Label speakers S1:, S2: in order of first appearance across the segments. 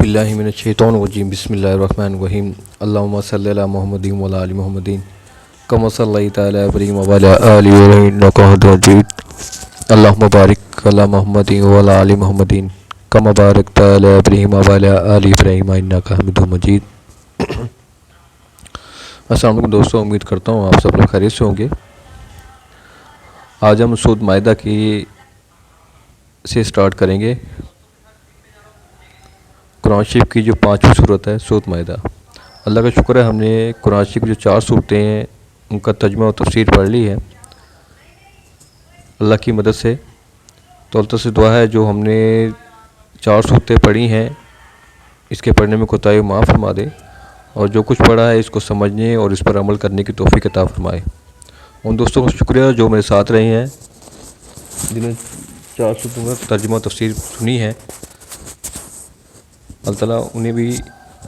S1: बिल्लाहि मिनश्शैतानिर्रजीम बिस्मिल्लाहिर्रहमानिर्रहीम अल्लाहुम्मा सल्लि अला मुहम्मदिन व अला आलि मुहम्मदिन कमा सल्लैता अला इब्राहीम व अला आलि इब्राहीम इन्नका हमीदुम मजीद अल्लाहुम्मा बारिक अला मुहम्मदिन व अला आलि मुहम्मदिन कमा बारकता अला इब्राहीम व अला आलि इब्राहीम इन्नका हमीदुम मजीद। अस्सलाम वालेकुम दोस्तों, उम्मीद करता हूँ आप सब लोग खैरियत से होंगे। आज हम सूरत माइदा की से स्टार्ट करेंगे। कुरान शरीफ की जो 5वीं सूरत है सूरत माइदा। अल्लाह का शुक्र है, हमने कुरान शरीफ की जो 4 सूरतें हैं उनका तर्जुमा और तफसीर पढ़ ली है अल्लाह की मदद से। तो अल्लाह से दुआ है जो हमने 4 सूरतें पढ़ी हैं इसके पढ़ने में कोताही माफ़ फरमा दे, और जो कुछ पढ़ा है इसको समझने और इस पर अमल करने की तौफीक अता फरमाए। उन दोस्तों को शुक्रिया जो मेरे साथ रहे हैं, जिन्होंने 4 सूरतों का तर्जुमा तफसीर सुनी है। अल्लाह ताला उन्हें भी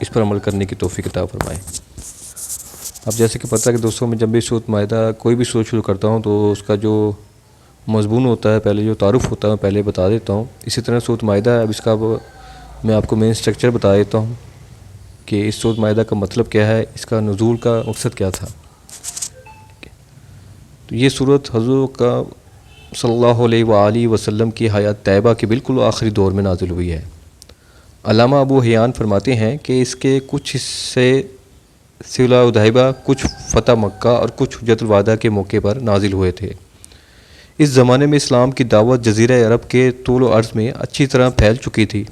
S1: इस पर अमल करने की तौफीक अता फरमाए। अब जैसे कि पता है कि दोस्तों, मैं जब भी सूरत माइदा कोई भी सूरत शुरू करता हूँ तो उसका जो मज़मून होता है, पहले जो तारुफ़ होता है, पहले बता देता हूँ। इसी तरह सूरत माइदा है, अब इसका मैं आपको मेन स्ट्रक्चर बता देता हूँ कि इस सूरत माइदा का मतलब क्या है, इसका नुज़ूल का मकसद क्या था। तो ये सूरत हज़रत का सल्लल्लाहु अलैहि वसल्लम की हयात तैयबा के बिल्कुल आखिरी दौर में नाज़िल हुई है। अल्लामा अबू हयान फरमाते हैं कि इसके कुछ हिस्से सुलह हुदैबिया, कुछ फ़तह मक्का और कुछ हुज्जतुल वादा के मौके पर नाजिल हुए थे। इस ज़माने में इस्लाम की दावत जज़ीरा अरब के तूल व अर्ज़ में अच्छी तरह फैल चुकी थी।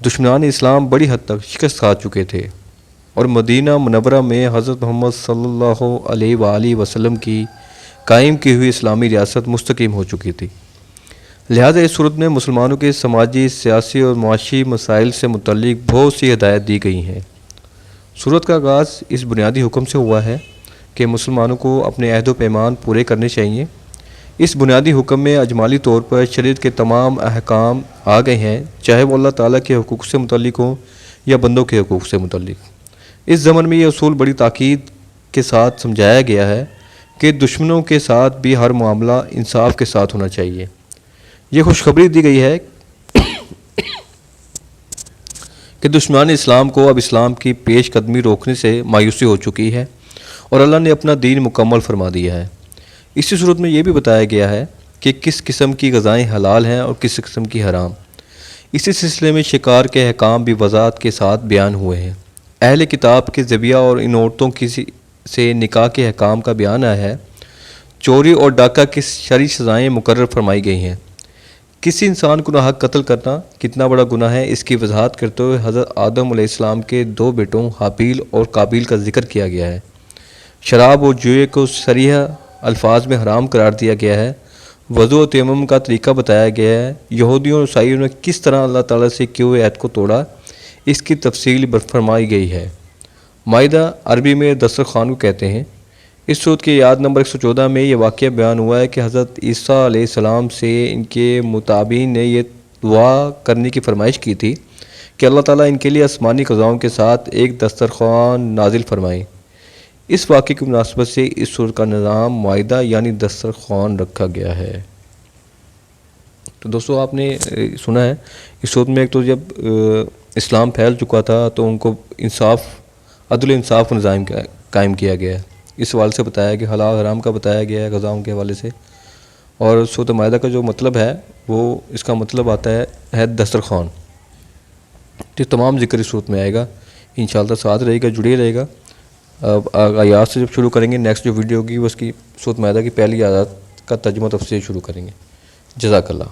S1: दुश्मनान इस्लाम बड़ी हद तक शिकस्त खा चुके थे और मदीना मुनव्वरा में हज़रत मोहम्मद सल्लल्लाहु अलैहि वसल्लम की कायम की हुई इस्लामी रियासत मुस्तकीम हो चुकी थी। लिहाजा इस सूरत में मुसलमानों के समाजी, सियासी और मुआशी मसाइल से मुतल्लिक बहुत सी हिदायत दी गई हैं। सूरत का आगाज़ इस बुनियादी हुक्म से हुआ है कि मुसलमानों को अपने अहद व पैमान पूरे करने चाहिए। इस बुनियादी हुक्म में अजमाली तौर पर शरीयत के तमाम अहकाम आ गए हैं, चाहे वो अल्लाह ताला के हुकूक़ से मुतल्लिक हों या बंदों के हुकूक़ से मुतल्लिक। इस ज़मन में ये असूल बड़ी ताकीद के साथ समझाया गया है कि दुश्मनों के साथ भी हर मामला इंसाफ के साथ होना चाहिए। ये खुशखबरी दी गई है कि दुश्मनान इस्लाम को अब इस्लाम की पेश कदमी रोकने से मायूसी हो चुकी है और अल्लाह ने अपना दीन मुकम्मल फरमा दिया है। इसी सूरत में ये भी बताया गया है कि किस किस्म की ग़िज़ाएँ हलाल हैं और किस किस्म की हराम। इसी सिलसिले में शिकार के अहकाम भी वज़ाहत के साथ बयान हुए हैं। अहले किताब के ज़बिया और इन औरतों की से निकाह के अहकाम का बयान आया है। चोरी और डाका की शरई सज़ाएँ मुकर्रर फरमाई गई हैं। किसी इंसान को नाहक कत्ल करना कितना बड़ा गुनाह है, इसकी वजाहत करते हुए हज़रत आदम अलैहिस्सलाम के 2 बेटों हाबील और काबील का जिक्र किया गया है। शराब और जुए को सरीह अल्फाज में हराम करार दिया गया है। वज़ू और तयम्मुम का तरीका बताया गया है। यहूदियों और ईसाइयों ने किस तरह अल्लाह ताला से किए हुए अहद को तोड़ा, इसकी तफसील फरमाई गई है। माइदा अरबी में दस्तरख़्वान को कहते हैं। इस सूरत की याद नंबर 114 में ये वाक़या बयान हुआ है कि हज़रत ईसा अलैहिस्सलाम से इनके मुताबिन ने ये दुआ करने की फरमाइश की थी कि अल्लाह ताला इनके लिए आसमानी क़ज़ाओं के साथ एक दस्तरख़्वान नाजिल फरमाए। इस वाक़े की मुनासबत से इस सूरत का नाम माइदा यानी दस्तरख़्वान रखा गया है। तो दोस्तों, आपने सुना है इस सूरत में एक तो जब इस्लाम फैल चुका था तो उनको इंसाफ, अदल इंसाफ का निज़ाम कायम किया गया है। इस हवाले से बताया कि हलाल हराम का बताया गया है ग़ज़ाओं के हवाले से। और सूरत माइदा का जो मतलब है वो, इसका मतलब आता है दस्तरख़्वान। तो तमाम ज़िक्र इस सूरत में आएगा इंशाअल्लाह। साथ रहेगा, जुड़े रहेगा। अब आयात से जब शुरू करेंगे, नेक्स्ट जो वीडियो होगी वो उसकी सूरत माइदा की पहली आयत का तर्जुमा तफसीर शुरू करेंगे। जज़ाकल्लाह।